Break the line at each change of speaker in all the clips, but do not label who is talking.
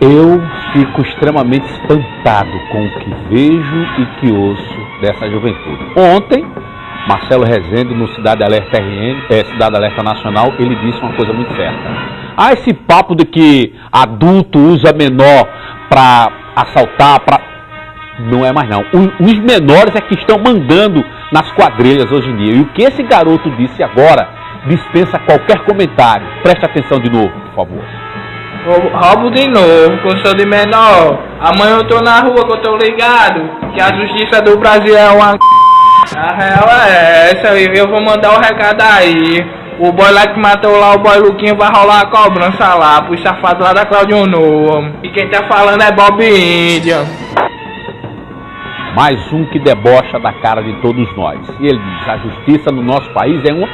Eu fico extremamente espantado com o que vejo e que ouço dessa juventude. Ontem, Marcelo Rezende, no Cidade Alerta Cidade Alerta Nacional, ele disse uma coisa muito certa. Esse papo de que adulto usa menor para assaltar, não é mais não. Os menores é que estão mandando nas quadrilhas hoje em dia. E o que esse garoto disse agora dispensa qualquer comentário. Preste atenção de novo, por favor.
Roubo de novo, que eu sou de menor. Amanhã eu tô na rua, que eu tô ligado que a justiça do Brasil é uma... A real é essa, e eu vou mandar o recado aí. O boy lá que matou lá, o boy Luquinho, vai rolar a cobrança lá, pros safados lá da Claudio Noa. E quem tá falando é Bob Índia.
Mais um que debocha da cara de todos nós. E ele diz, a justiça no nosso país é uma...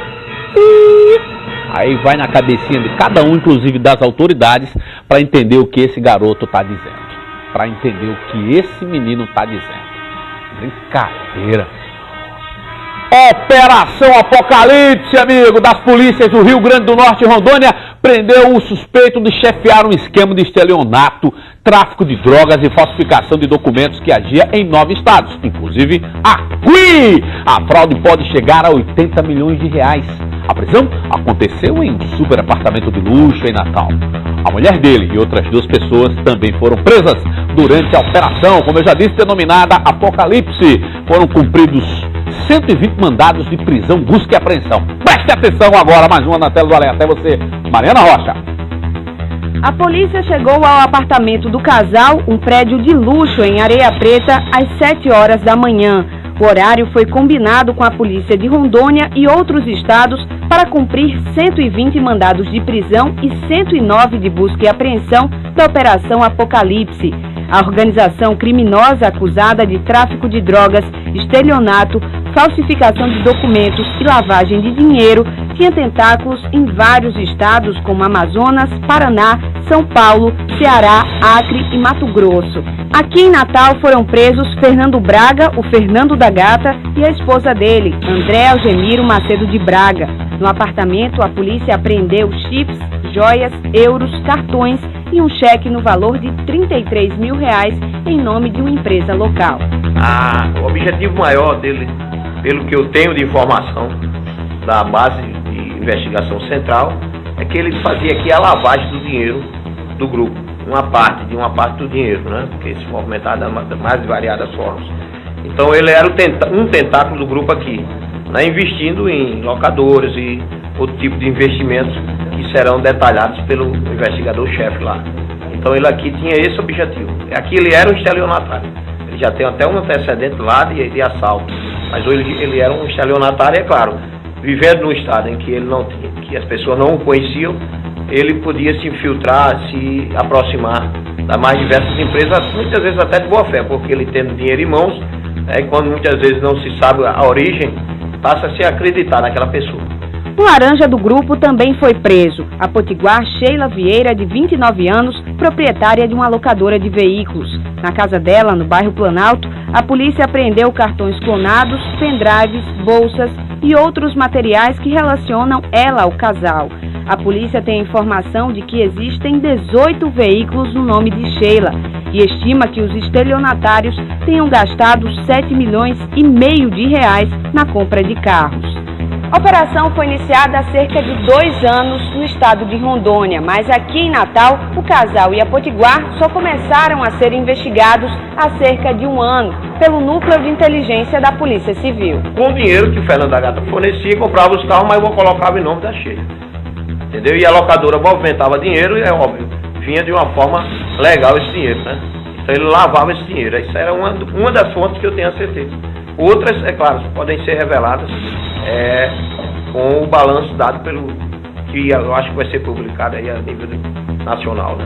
Aí vai na cabecinha de cada um, inclusive das autoridades, para entender o que esse garoto está dizendo. Para entender o que esse menino está dizendo. Brincadeira. Operação Apocalipse, amigo, das polícias do Rio Grande do Norte e Rondônia, prendeu o suspeito de chefiar um esquema de estelionato, tráfico de drogas e falsificação de documentos que agia em 9 estados, inclusive aqui. A fraude pode chegar a 80 milhões de reais. A prisão aconteceu em um super apartamento de luxo em Natal. A mulher dele e outras 2 pessoas também foram presas durante a operação, como eu já disse, denominada Apocalipse. Foram cumpridos 120 mandados de prisão, busca e apreensão. Preste atenção agora, mais uma na tela do alerta. É você, Mariana Rocha.
A polícia chegou ao apartamento do casal, um prédio de luxo em Areia Preta, às 7 horas da manhã. O horário foi combinado com a polícia de Rondônia e outros estados para cumprir 120 mandados de prisão e 109 de busca e apreensão da Operação Apocalipse. A organização criminosa acusada de tráfico de drogas, estelionato, falsificação de documentos e lavagem de dinheiro tinha tentáculos em vários estados como Amazonas, Paraná, São Paulo, Ceará, Acre e Mato Grosso. Aqui em Natal foram presos Fernando Braga, o Fernando da Gata, e a esposa dele, André Algemiro Macedo de Braga. No apartamento, a polícia apreendeu chips, joias, euros, cartões e um cheque no valor de R$33 mil em nome de uma empresa local.
O objetivo maior dele, pelo que eu tenho de informação da base de investigação central, é que ele fazia aqui a lavagem do dinheiro do grupo, uma parte do dinheiro, né? Porque se movimentava das mais variadas formas. Então ele era um tentáculo do grupo aqui, né? Investindo em locadoras e outro tipo de investimentos que serão detalhados pelo investigador-chefe lá. Então ele aqui tinha esse objetivo. Aqui ele era um estelionatário. Ele já tem até um antecedente lá de assalto. Mas hoje ele era um estelionatário, é claro. Vivendo num estado em que ele não tinha, que as pessoas não o conheciam, ele podia se infiltrar, se aproximar das mais diversas empresas, muitas vezes até de boa fé, porque ele tendo dinheiro em mãos, e quando muitas vezes não se sabe a origem, passa a se acreditar naquela pessoa.
Um laranja do grupo também foi preso. A potiguar Sheila Vieira, de 29 anos, proprietária de uma locadora de veículos. Na casa dela, no bairro Planalto, a polícia apreendeu cartões clonados, pendrives, bolsas e outros materiais que relacionam ela ao casal. A polícia tem a informação de que existem 18 veículos no nome de Sheila e estima que os estelionatários tenham gastado R$7,5 milhões na compra de carros. A operação foi iniciada há cerca de 2 anos no estado de Rondônia, mas aqui em Natal, o casal e a potiguar só começaram a ser investigados há cerca de 1 ano pelo Núcleo de Inteligência da Polícia Civil.
Com o dinheiro que o Fernando da Gata fornecia, comprava os carros, mas eu colocava em nome da Sheila. Entendeu? E a locadora movimentava dinheiro e, é óbvio, vinha de uma forma legal esse dinheiro, né? Então ele lavava esse dinheiro. Isso era uma das fontes que eu tenho a certeza. Outras, é claro, podem ser reveladas com o balanço dado pelo que eu acho que vai ser publicado aí a nível nacional, né?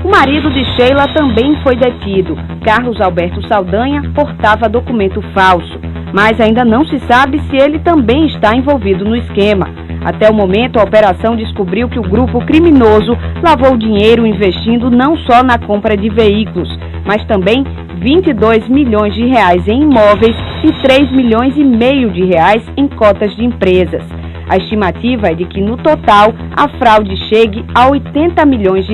O marido de Sheila também foi detido. Carlos Alberto Saldanha portava documento falso, mas ainda não se sabe se ele também está envolvido no esquema. Até o momento, a operação descobriu que o grupo criminoso lavou dinheiro investindo não só na compra de veículos, mas também R$22 milhões em imóveis e R$3,5 milhões em cotas de empresas. A estimativa é de que, no total, a fraude chegue a R$80 milhões.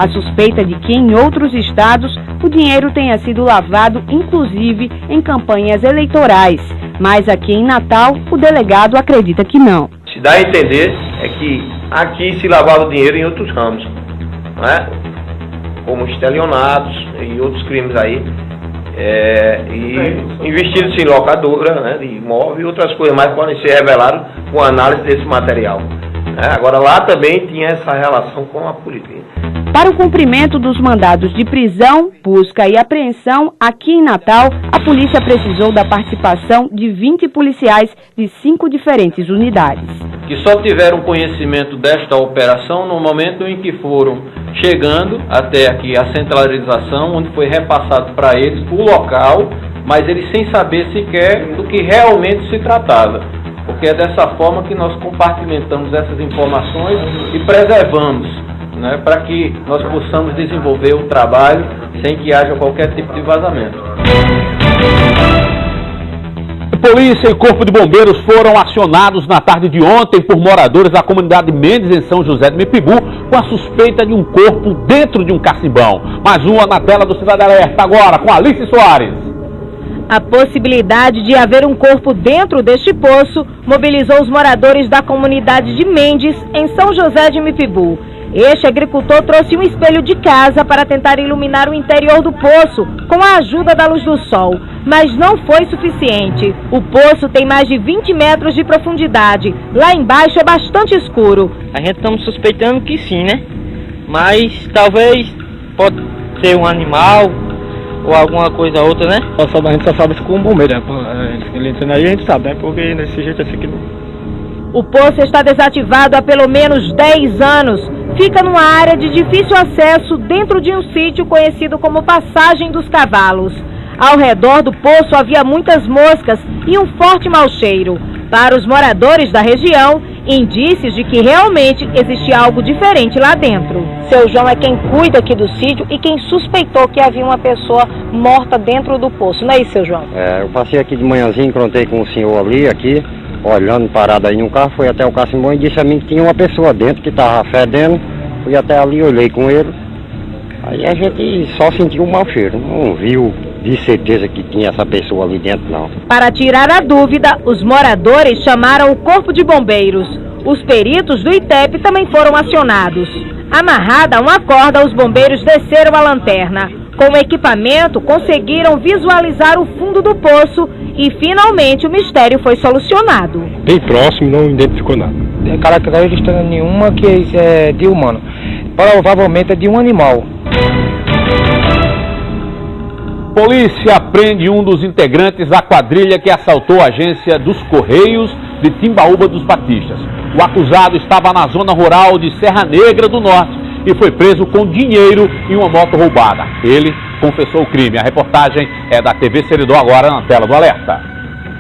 A suspeita de que em outros estados o dinheiro tenha sido lavado, inclusive em campanhas eleitorais. Mas aqui em Natal, o delegado acredita que não.
Se dá a entender é que aqui se lavava dinheiro em outros ramos, não é? Como estelionatos e outros crimes aí, e investidos em locadora, né, de imóvel e outras coisas mais podem ser reveladas com a análise desse material. Agora lá também tinha essa relação com a política.
Para o cumprimento dos mandados de prisão, busca e apreensão aqui em Natal, a polícia precisou da participação de 20 policiais de 5 diferentes unidades.
Que só tiveram conhecimento desta operação no momento em que foram chegando até aqui a centralização, onde foi repassado para eles o local, mas eles sem saber sequer do que realmente se tratava. Porque é dessa forma que nós compartimentamos essas informações e preservamos, né, para que nós possamos desenvolver o trabalho sem que haja qualquer tipo de vazamento.
Polícia e Corpo de Bombeiros foram acionados na tarde de ontem por moradores da comunidade Mendes, em São José do Mipibu, com a suspeita de um corpo dentro de um cacimbão. Mais uma na tela do Cidade Alerta, agora com Alice Soares.
A possibilidade de haver um corpo dentro deste poço mobilizou os moradores da comunidade de Mendes, em São José de Mipibu. Este agricultor trouxe um espelho de casa para tentar iluminar o interior do poço com a ajuda da luz do sol, mas não foi suficiente. O poço tem mais de 20 metros de profundidade. Lá embaixo é bastante escuro.
A gente estamos suspeitando que sim, né? Mas talvez pode ser um animal ou alguma coisa outra, né?
A gente só sabe se com um bombeiro, né? Ele entrando aí a gente sabe, né? Porque desse jeito assim que não...
O poço está desativado há pelo menos 10 anos. Fica numa área de difícil acesso dentro de um sítio conhecido como Passagem dos Cavalos. Ao redor do poço havia muitas moscas e um forte mau cheiro. Para os moradores da região, indícios de que realmente existia algo diferente lá dentro. Seu João é quem cuida aqui do sítio e quem suspeitou que havia uma pessoa morta dentro do poço. Não é isso, seu João?
Eu passei aqui de manhãzinho, encontrei com o senhor ali, aqui, olhando, parado aí no carro, fui até o cacimbão e disse a mim que tinha uma pessoa dentro que estava fedendo. Fui até ali, olhei com ele. Aí a gente só sentiu um mau cheiro, não viu de certeza que tinha essa pessoa ali dentro, não.
Para tirar a dúvida, os moradores chamaram o Corpo de Bombeiros. Os peritos do ITEP também foram acionados. Amarrada a uma corda, os bombeiros desceram a lanterna. Com o equipamento, conseguiram visualizar o fundo do poço e, finalmente, o mistério foi solucionado.
Bem próximo, não identificou nada.
Não tem característica nenhuma que é de humano. Provavelmente é de um animal.
Polícia prende um dos integrantes da quadrilha que assaltou a agência dos Correios de Timbaúba dos Batistas. O acusado estava na zona rural de Serra Negra do Norte e foi preso com dinheiro e uma moto roubada. Ele confessou o crime. A reportagem é da TV Seridó, agora na tela do Alerta.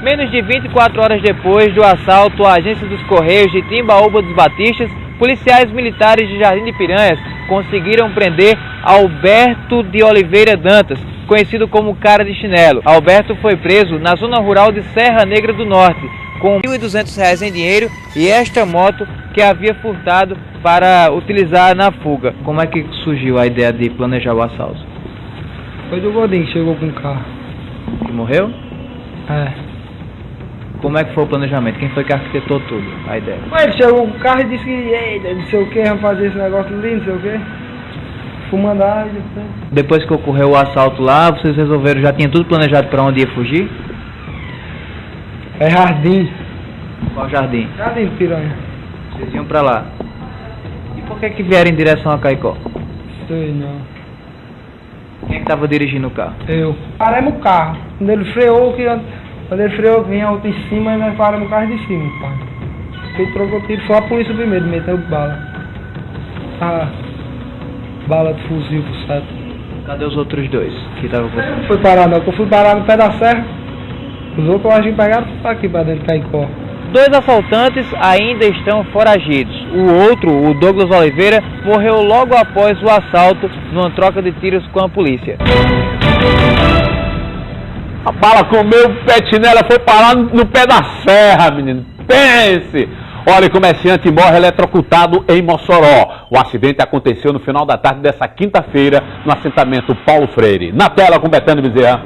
Menos de 24 horas depois do assalto à agência dos Correios de Timbaúba dos Batistas, policiais militares de Jardim de Piranhas conseguiram prender Alberto de Oliveira Dantas, conhecido como Cara de Chinelo. Alberto foi preso na zona rural de Serra Negra do Norte, com R$ 1.200 em dinheiro e esta moto que havia furtado para utilizar na fuga. Como é que surgiu a ideia de planejar o assalto?
Foi do Godinho que chegou com o carro.
Que morreu?
É.
Como é que foi o planejamento? Quem foi que arquitetou tudo, a ideia?
Ele chegou com o carro e disse que, eita, não sei o que, vamos fazer esse negócio ali, não sei o que. Fumando ar e depois...
Depois que ocorreu o assalto lá, vocês resolveram, já tinha tudo planejado para onde ia fugir?
É Jardim.
Qual jardim?
Jardim de Piranha.
Vocês iam para lá. E por que vieram em direção a Caicó?
Sei não.
Quem estava dirigindo o carro?
Eu. Paramos o carro. Quando ele freou, vinha outro em cima e nós paramos o carro de cima, pai. Ele trocou tiro, só a polícia primeiro, meteu bala. Bala de fuzil pro certo.
Cadê os outros dois que estavam com você?
Não foi parar não, eu fui parar no pé da serra. Os outros eu acho que pegaram aqui pra dentro de Caicó.
2 assaltantes ainda estão foragidos. O outro, o Douglas Oliveira, morreu logo após o assalto numa troca de tiros com a polícia.
A bala comeu o pé de chinela, foi parar no pé da serra, menino. Pense! Olha, o comerciante morre eletrocutado em Mossoró. O acidente aconteceu no final da tarde dessa quinta-feira no assentamento Paulo Freire. Na tela com Betânia Bezerra.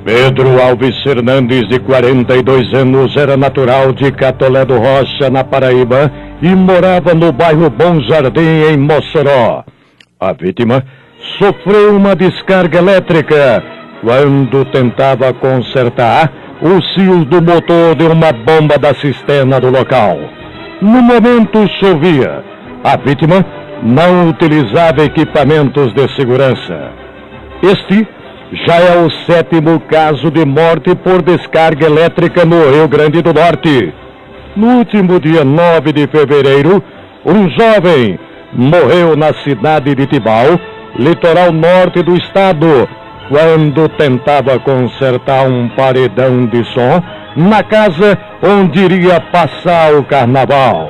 Pedro Alves Fernandes, de 42 anos, era natural de Catolé do Rocha, na Paraíba, e morava no bairro Bom Jardim, em Mossoró. A vítima sofreu uma descarga elétrica quando tentava consertar os fios do motor de uma bomba da cisterna do local. No momento chovia. A vítima não utilizava equipamentos de segurança. Este já é o 7º caso de morte por descarga elétrica no Rio Grande do Norte. No último dia 9 de fevereiro, um jovem morreu na cidade de Tibau, litoral norte do estado, quando tentava consertar um paredão de som na casa onde iria passar o carnaval.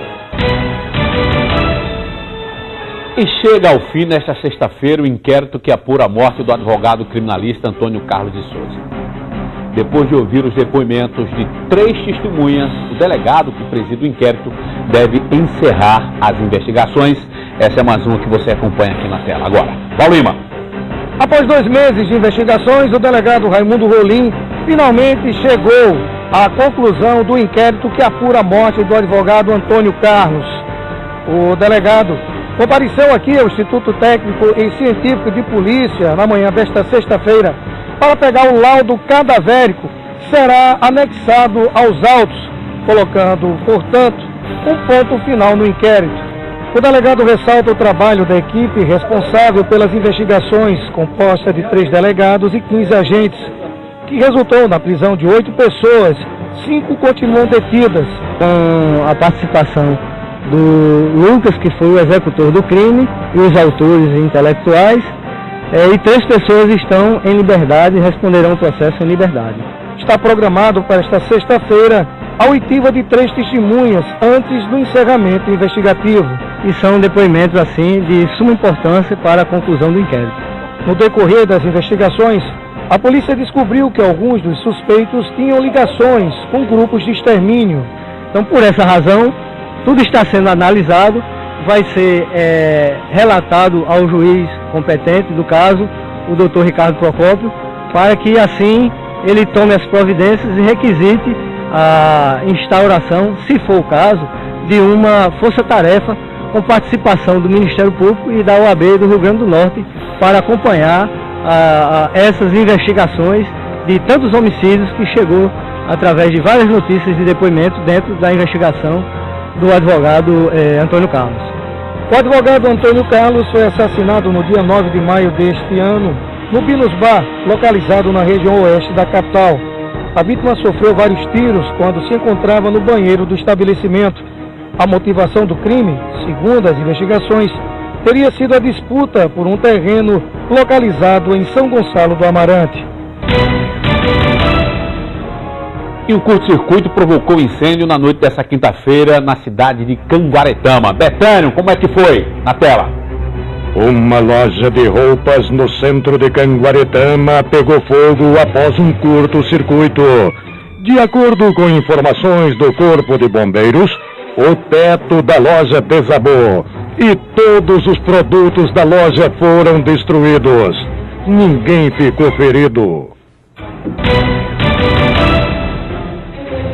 E chega ao fim, nesta sexta-feira, o inquérito que apura a morte do advogado criminalista Antônio Carlos de Souza. Depois de ouvir os depoimentos de 3 testemunhas, o delegado que preside o inquérito deve encerrar as investigações. Essa é mais uma que você acompanha aqui na tela. Agora, Paulo Lima.
Após 2 meses de investigações, o delegado Raimundo Rolim finalmente chegou à conclusão do inquérito que apura a morte do advogado Antônio Carlos. O delegado compareceu aqui ao Instituto Técnico e Científico de Polícia na manhã desta sexta-feira para pegar o laudo cadavérico que será anexado aos autos, colocando, portanto, um ponto final no inquérito. O delegado ressalta o trabalho da equipe responsável pelas investigações, composta de 3 delegados e 15 agentes, que resultou na prisão de 8 pessoas, 5 continuam detidas.
Com a participação do Lucas, que foi o executor do crime, e os autores intelectuais, e 3 pessoas estão em liberdade e responderão o processo em liberdade.
Está programado para esta sexta-feira a oitiva de 3 testemunhas antes do encerramento investigativo.
E são depoimentos, assim, de suma importância para a conclusão do inquérito.
No decorrer das investigações, a polícia descobriu que alguns dos suspeitos tinham ligações com grupos de extermínio.
Então, por essa razão, tudo está sendo analisado, vai ser relatado ao juiz competente do caso, o doutor Ricardo Procópio, para que assim ele tome as providências e requisite a instauração, se for o caso, de uma força-tarefa com participação do Ministério Público e da OAB do Rio Grande do Norte para acompanhar essas investigações de tantos homicídios que chegou através de várias notícias de depoimento dentro da investigação do advogado Antônio Carlos.
O advogado Antônio Carlos foi assassinado no dia 9 de maio deste ano, no Binus Bar, localizado na região oeste da capital. A vítima sofreu vários tiros quando se encontrava no banheiro do estabelecimento. A motivação do crime, segundo as investigações, teria sido a disputa por um terreno localizado em São Gonçalo do Amarante.
E um curto-circuito provocou incêndio na noite dessa quinta-feira na cidade de Canguaretama. Betânio, como é que foi? Na tela.
Uma loja de roupas no centro de Canguaretama pegou fogo após um curto-circuito. De acordo com informações do Corpo de Bombeiros, o teto da loja desabou e todos os produtos da loja foram destruídos. Ninguém ficou ferido.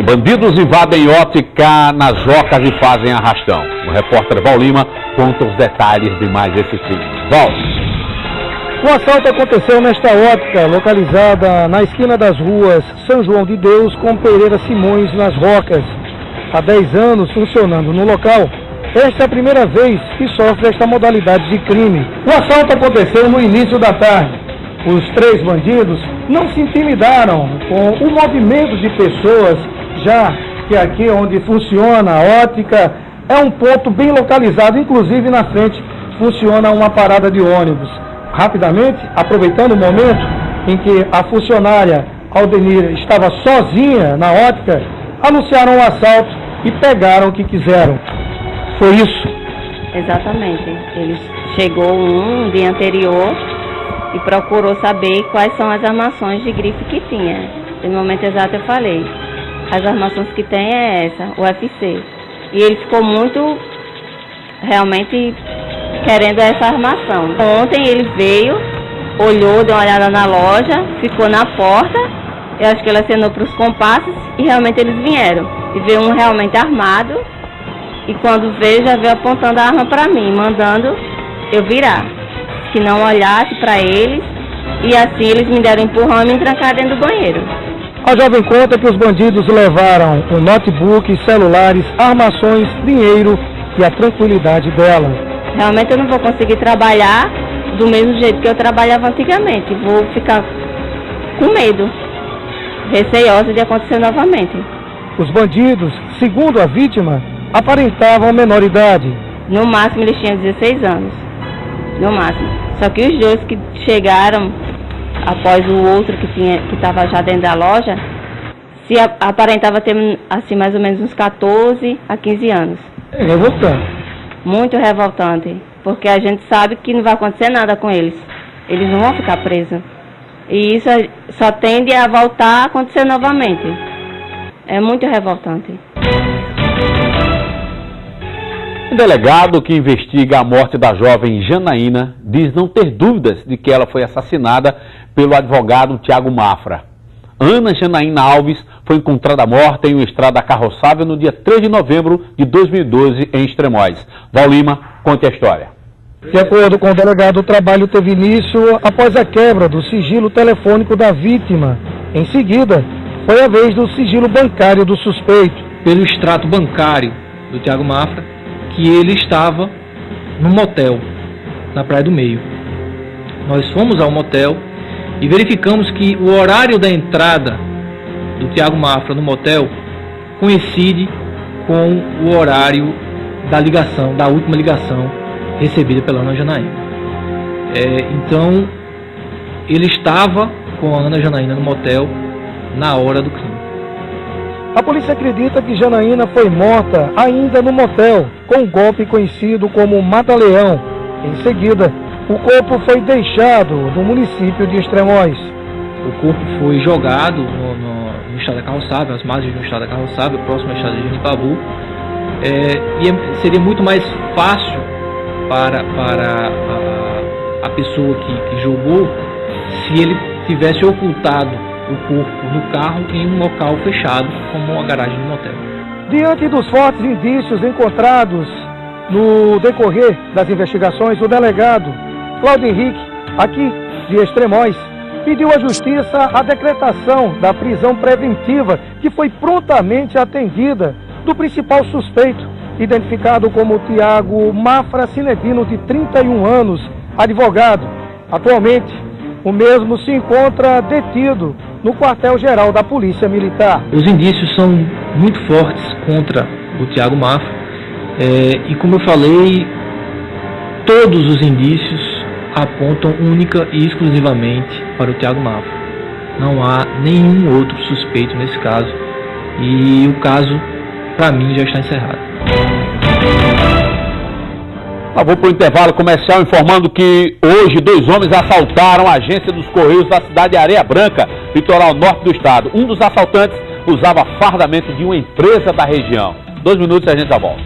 Bandidos invadem ótica nas Jocas e fazem arrastão. O repórter Val Lima conta os detalhes de mais esse crime. Val.
O assalto aconteceu nesta ótica, localizada na esquina das ruas São João de Deus com Pereira Simões, nas Rocas. Há 10 anos funcionando no local, esta é a primeira vez que sofre esta modalidade de crime. O assalto aconteceu no início da tarde. Os 3 bandidos não se intimidaram com o movimento de pessoas, já que aqui onde funciona a ótica é um ponto bem localizado, inclusive na frente funciona uma parada de ônibus. Rapidamente, aproveitando o momento em que a funcionária Aldenir estava sozinha na ótica, anunciaram o assalto e pegaram o que quiseram. Foi isso?
Exatamente. Ele chegou um dia anterior e procurou saber quais são as armações de grife que tinha. No momento exato eu falei, as armações que tem é essa, o UFC. E ele ficou muito, realmente, querendo essa armação. Ontem ele veio, olhou, deu uma olhada na loja, ficou na porta, eu acho que ele acenou para os compassos e realmente eles vieram. E veio um realmente armado, e quando veio, já veio apontando a arma para mim, mandando eu virar, que não olhasse para eles, e assim eles me deram um empurrão e me trancaram dentro do banheiro.
A jovem conta que os bandidos levaram um notebook, celulares, armações, dinheiro e a tranquilidade dela.
Realmente eu não vou conseguir trabalhar do mesmo jeito que eu trabalhava antigamente. Vou ficar com medo, receosa de acontecer novamente.
Os bandidos, segundo a vítima, aparentavam menor idade.
No máximo eles tinham 16 anos, no máximo. Só que os dois que chegaram após o outro que estava já dentro da loja, se aparentava ter assim mais ou menos uns 14 a 15 anos.
É revoltante.
Muito revoltante, porque a gente sabe que não vai acontecer nada com eles. Eles não vão ficar presos. E isso só tende a voltar a acontecer novamente. É muito revoltante.
O delegado que investiga a morte da jovem Janaína diz não ter dúvidas de que ela foi assassinada pelo advogado Tiago Mafra. Ana Janaína Alves foi encontrada morta em uma estrada carroçável no dia 3 de novembro de 2012 em Extremóis. Val Lima, conte a história.
De acordo com o delegado, o trabalho teve início após a quebra do sigilo telefônico da vítima. Em seguida, foi a vez do sigilo bancário do suspeito.
Pelo extrato bancário do Tiago Mafra, que ele estava no motel, na Praia do Meio. Nós fomos ao motel e verificamos que o horário da entrada do Tiago Mafra no motel coincide com o horário da ligação, da última ligação recebida pela Ana Janaína. Então, ele estava com a Ana Janaína no motel na hora do crime.
A polícia acredita que Janaína foi morta ainda no motel, com um golpe conhecido como Mata-Leão. Em seguida, o corpo foi deixado no município de Extremóis.
O corpo foi jogado no estrada carroçável, as margens do estrada carroçável, próximo à estrada de Jenipabu. E seria muito mais fácil para a pessoa que jogou se ele tivesse ocultado o corpo no carro em um local fechado, como a garagem do motel.
Diante dos fortes indícios encontrados no decorrer das investigações, o delegado Cláudio Henrique, aqui de Extremóis, pediu à Justiça a decretação da prisão preventiva, que foi prontamente atendida do principal suspeito, identificado como Tiago Mafra Cinedino, de 31 anos, advogado. Atualmente, o mesmo se encontra detido no quartel-geral da Polícia Militar.
Os indícios são muito fortes contra o Tiago Mafra e, como eu falei, todos os indícios apontam única e exclusivamente para o Tiago Mafra. Não há nenhum outro suspeito nesse caso e o caso, para mim, já está encerrado.
Vou para o intervalo comercial informando que hoje 2 homens assaltaram a agência dos Correios da cidade de Areia Branca, litoral norte do estado. Um dos assaltantes usava fardamento de uma empresa da região. 2 minutos e a gente já volta.